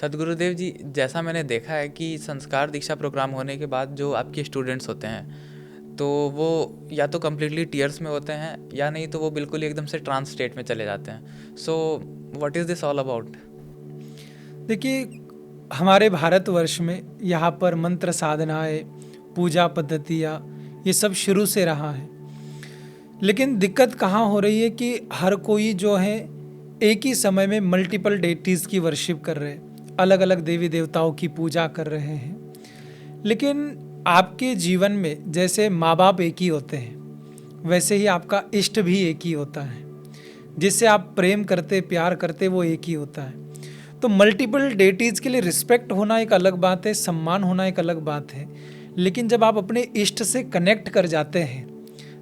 सदगुरुदेव जी, जैसा मैंने देखा है कि संस्कार दीक्षा प्रोग्राम होने के बाद जो आपके स्टूडेंट्स होते हैं, तो वो या तो कम्प्लीटली टीयर्स में होते हैं या नहीं तो वो बिल्कुल ही एकदम से ट्रांस स्टेट में चले जाते हैं। So what is this all about? देखिए, हमारे भारतवर्ष में यहाँ पर मंत्र साधनाएं, पूजा पद्धतियाँ, ये सब शुरू से रहा है। लेकिन दिक्कत कहाँ हो रही है कि हर कोई जो है एक ही समय में मल्टीपल डेटीज़ की वर्शिप कर रहे हैं, अलग अलग देवी देवताओं की पूजा कर रहे हैं। लेकिन आपके जीवन में जैसे माँ बाप एक ही होते हैं, वैसे ही आपका इष्ट भी एक ही होता है। जिससे आप प्रेम करते, प्यार करते, वो एक ही होता है। तो मल्टीपल डेटीज़ के लिए रिस्पेक्ट होना एक अलग बात है, सम्मान होना एक अलग बात है। लेकिन जब आप अपने इष्ट से कनेक्ट कर जाते हैं,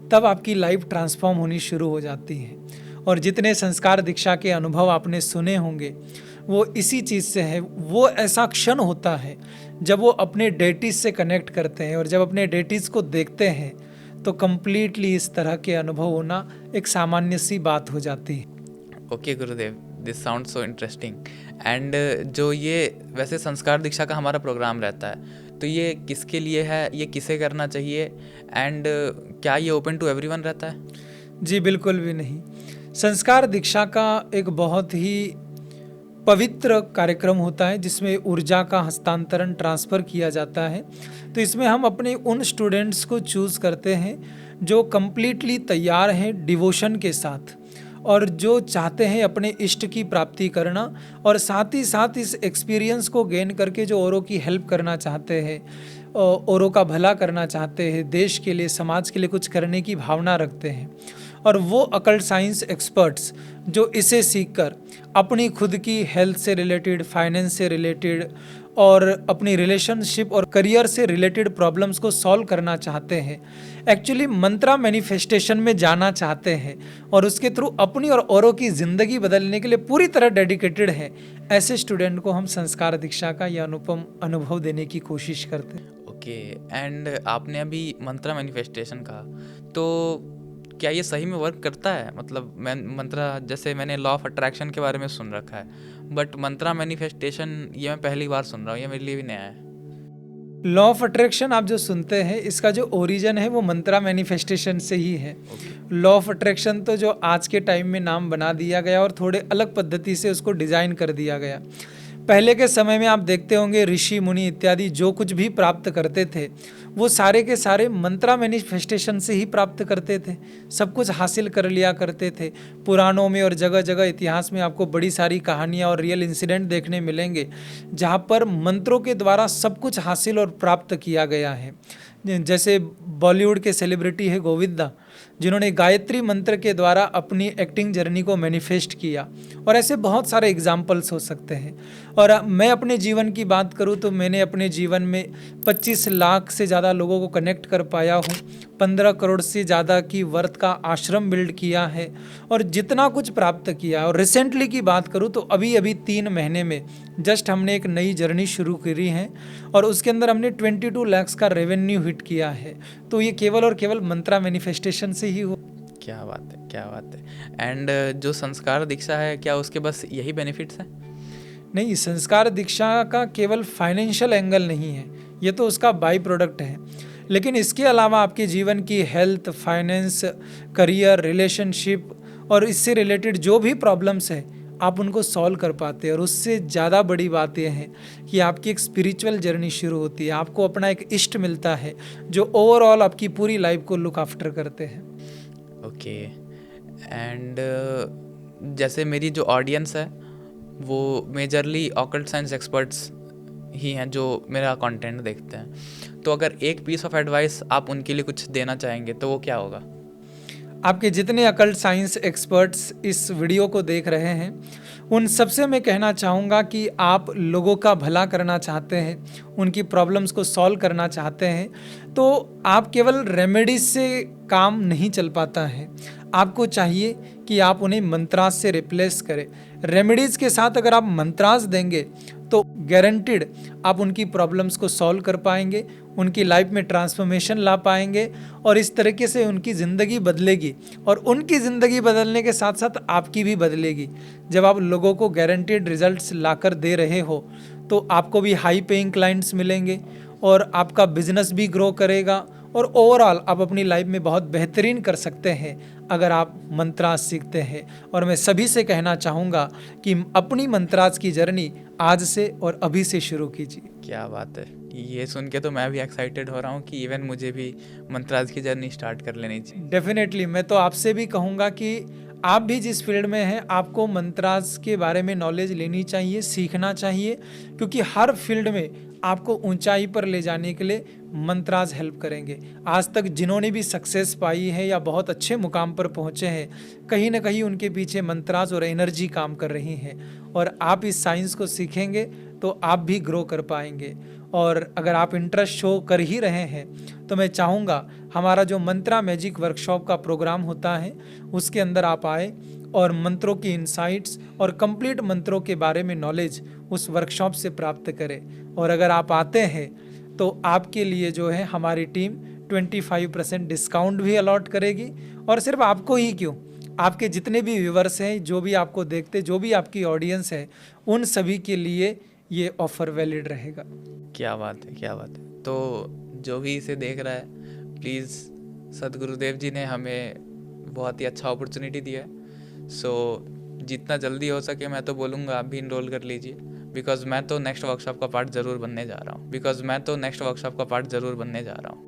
तब आपकी लाइफ ट्रांसफॉर्म होनी शुरू हो जाती है। और जितने संस्कार दीक्षा के अनुभव आपने सुने होंगे, वो इसी चीज़ से है। वो ऐसा क्षण होता है जब वो अपने डेटीज़ से कनेक्ट करते हैं, और जब अपने डेटीज़ को देखते हैं तो कम्प्लीटली इस तरह के अनुभव होना एक सामान्य सी बात हो जाती है। Okay Gurudev, this sound so interesting. And जो ये वैसे संस्कार दीक्षा का हमारा प्रोग्राम रहता है, तो ये किसके लिए है, ये किसे करना चाहिए, एंड क्या ये ओपन टू एवरीवन रहता है? जी बिल्कुल भी नहीं। संस्कार दीक्षा का एक बहुत ही पवित्र कार्यक्रम होता है जिसमें ऊर्जा का हस्तांतरण, ट्रांसफ़र किया जाता है। तो इसमें हम अपने उन स्टूडेंट्स को चूज़ करते हैं जो कम्प्लीटली तैयार हैं डिवोशन के साथ, और जो चाहते हैं अपने इष्ट की प्राप्ति करना, और साथ ही साथ इस एक्सपीरियंस को गेन करके जो औरों की हेल्प करना चाहते हैं, औरों का भला करना चाहते हैं, देश के लिए, समाज के लिए कुछ करने की भावना रखते हैं। और वो अकल्ट साइंस एक्सपर्ट्स जो इसे सीखकर अपनी खुद की हेल्थ से रिलेटेड, फाइनेंस से रिलेटेड, और अपनी रिलेशनशिप और करियर से रिलेटेड प्रॉब्लम्स को सॉल्व करना चाहते हैं, एक्चुअली मंत्रा मैनिफेस्टेशन में जाना चाहते हैं, और उसके थ्रू अपनी और औरों की ज़िंदगी बदलने के लिए पूरी तरह डेडिकेटेड हैं, ऐसे स्टूडेंट को हम संस्कार दीक्षा का यह अनुपम अनुभव देने की कोशिश करते हैं। ओके। एंड आपने अभी मंत्रा मैनिफेस्टेशन कहा, तो क्या ये सही में वर्क करता है? मतलब मैं मंत्रा, जैसे मैंने लॉ ऑफ अट्रैक्शन के बारे में सुन रखा है, बट मंत्रा मैनिफेस्टेशन ये मैं पहली बार सुन रहा हूँ, ये मेरे लिए भी नया है। लॉ ऑफ अट्रैक्शन आप जो सुनते हैं, इसका जो ओरिजिन है वो मंत्रा मैनिफेस्टेशन से ही है। लॉ ऑफ अट्रैक्शन तो जो आज के टाइम में नाम बना दिया गया और थोड़े अलग पद्धति से उसको डिज़ाइन कर दिया गया। पहले के समय में आप देखते होंगे ऋषि मुनि इत्यादि जो कुछ भी प्राप्त करते थे, वो सारे के सारे मंत्रा मैनिफेस्टेशन से ही प्राप्त करते थे, सब कुछ हासिल कर लिया करते थे। पुराणों में और जगह जगह इतिहास में आपको बड़ी सारी कहानियाँ और रियल इंसिडेंट देखने मिलेंगे जहाँ पर मंत्रों के द्वारा सब कुछ हासिल और प्राप्त किया गया है। जैसे बॉलीवुड के सेलिब्रिटी है गोविंदा, जिन्होंने गायत्री मंत्र के द्वारा अपनी एक्टिंग जर्नी को मैनिफेस्ट किया, और ऐसे बहुत सारे एग्जाम्पल्स हो सकते हैं। और मैं अपने जीवन की बात करूं तो मैंने अपने जीवन में 25 लाख से ज़्यादा लोगों को कनेक्ट कर पाया हूं, 15 करोड़ से ज़्यादा की वर्थ का आश्रम बिल्ड किया है, और जितना कुछ प्राप्त किया। और रिसेंटली की बात करूं तो अभी अभी 3 महीने में जस्ट हमने एक नई जर्नी शुरू करी है, और उसके अंदर हमने 22 लाख का रेवेन्यू हिट किया है। तो ये केवल और केवल मंत्रा मैनिफेस्टेशन से ही हो। क्या बात है, क्या बात है। एंड जो संस्कार दीक्षा है, क्या उसके बस यही बेनिफिट्स हैं? नहीं, संस्कार दीक्षा का केवल फाइनेंशियल एंगल नहीं है, ये तो उसका बाई प्रोडक्ट है। लेकिन इसके अलावा आपके जीवन की हेल्थ, फाइनेंस, करियर, रिलेशनशिप और इससे रिलेटेड जो भी प्रॉब्लम्स है, आप उनको सॉल्व कर पाते हैं। और उससे ज़्यादा बड़ी बात यह है कि आपकी एक स्पिरिचुअल जर्नी शुरू होती है, आपको अपना एक इष्ट मिलता है जो ओवरऑल आपकी पूरी लाइफ को लुक आफ्टर करते हैं। ओके। एंड जैसे मेरी जो ऑडियंस है वो मेजरली ऑकल्ट साइंस एक्सपर्ट्स ही हैं जो मेरा कंटेंट देखते हैं, तो अगर एक पीस ऑफ एडवाइस आप उनके लिए कुछ देना चाहेंगे तो वो क्या होगा? आपके जितने अकल्ट साइंस एक्सपर्ट्स इस वीडियो को देख रहे हैं, उन सबसे मैं कहना चाहूँगा कि आप लोगों का भला करना चाहते हैं, उनकी प्रॉब्लम्स को सॉल्व करना चाहते हैं, तो आप केवल रेमेडीज से काम नहीं चल पाता है। आपको चाहिए कि आप उन्हें मंत्रास से रिप्लेस करें। रेमेडीज़ के साथ अगर आप मंत्रास देंगे तो गारंटीड आप उनकी प्रॉब्लम्स को सॉल्व कर पाएंगे, उनकी लाइफ में ट्रांसफॉर्मेशन ला पाएंगे और इस तरीके से उनकी ज़िंदगी बदलेगी और उनकी ज़िंदगी बदलने के साथ साथ आपकी भी बदलेगी। जब आप लोगों को गारंटीड रिजल्ट्स लाकर दे रहे हो तो आपको भी हाई पेइंग क्लाइंट्स मिलेंगे और आपका बिजनेस भी ग्रो करेगा और ओवरऑल आप अपनी लाइफ में बहुत बेहतरीन कर सकते हैं अगर आप मंत्रास सीखते हैं। और मैं सभी से कहना चाहूँगा कि अपनी मंत्रास की जर्नी आज से और अभी से शुरू कीजिए। क्या बात है, ये सुन के तो मैं भी एक्साइटेड हो रहा हूँ कि इवन मुझे भी मंत्रास की जर्नी स्टार्ट कर लेनी चाहिए। डेफिनेटली मैं तो आपसे भी कहूँगा कि आप भी जिस फील्ड में हैं आपको मंत्रास के बारे में नॉलेज लेनी चाहिए, सीखना चाहिए, क्योंकि हर फील्ड में आपको ऊंचाई पर ले जाने के लिए मंत्रास हेल्प करेंगे। आज तक जिन्होंने भी सक्सेस पाई है या बहुत अच्छे मुकाम पर पहुंचे हैं, कहीं ना कहीं उनके पीछे मंत्रास और एनर्जी काम कर रही हैं और आप इस साइंस को सीखेंगे तो आप भी ग्रो कर पाएंगे। और अगर आप इंटरेस्ट शो कर ही रहे हैं तो मैं चाहूँगा हमारा जो मंत्रा मैजिक वर्कशॉप का प्रोग्राम होता है उसके अंदर आप आए और मंत्रों की इंसाइट्स और कंप्लीट मंत्रों के बारे में नॉलेज उस वर्कशॉप से प्राप्त करें। और अगर आप आते हैं तो आपके लिए जो है हमारी टीम 25% डिस्काउंट भी अलॉट करेगी। और सिर्फ आपको ही क्यों, आपके जितने भी व्यूवर्स हैं, जो भी आपको देखते, जो भी आपकी ऑडियंस है, उन सभी के लिए ये ऑफ़र वैलिड रहेगा। क्या बात है, क्या बात है। तो जो भी इसे देख रहा है, प्लीज़, सदगुरुदेव जी ने हमें बहुत ही अच्छा अपॉर्चुनिटी दिया है। सो जितना जल्दी हो सके मैं तो बोलूँगा आप भी इनरोल कर लीजिए, बिकॉज़ मैं तो नेक्स्ट वर्कशॉप का पार्ट ज़रूर बनने जा रहा हूँ।